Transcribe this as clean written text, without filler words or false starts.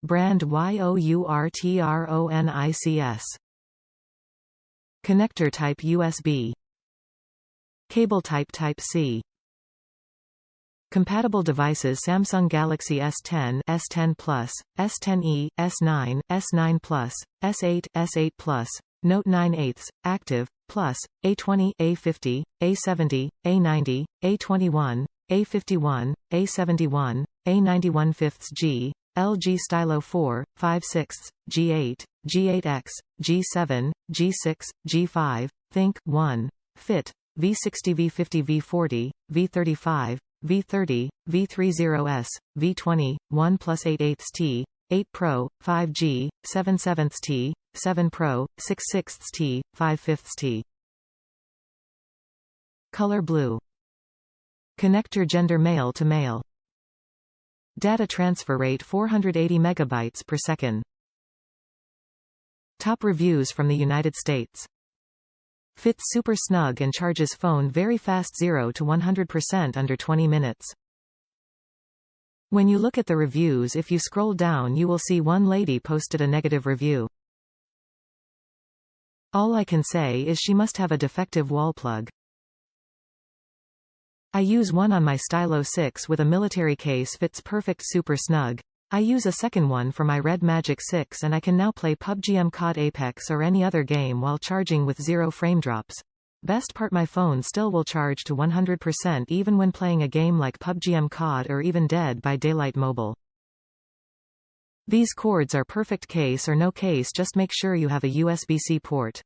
BrandYOURTRONICS. Connector type USB. Cable type Type-C. Compatible devices: Samsung Galaxy S10, S10 Plus, S10e, S9, S9 Plus, S8, S8 Plus, Note 9/8, Active, Plus, A20, A50, A70, A90, A21, A51, A71, A91 5th G, LG Stylo 4, 5 6, G8, G8X, G7, G6, G5, ThinQ, 1, FIT, V60 V50 V40, V35, V30, V30s, V20, OnePlus 8/8T, 8 Pro, 5G, 7/7T, 7 Pro, 6/6T, 5/5T. ColorBlue. Connector GenderMale-to-Male. Data transfer rate 480 megabytes per second. Top reviews from the United States. Fits super snug and charges phone very fast, 0 to 100% under 20 minutes. When you look at the reviews, if you scroll down you will see one lady posted a negative review. All I can say is she must have a defective wall plug. I use one on my Stylo 6 with a military case. Fits perfect super snug. I use a second one for my Red Magic6 and I can now play Pubgm Cod Apex or any other game while charging with 0 frame drops. Best part, my phone still will charge to 100% even when playing a game like Pubgm Cod or even Dead by Daylight Mobile. These cords are perfect, case or no case, just make sure you have a USB-C port.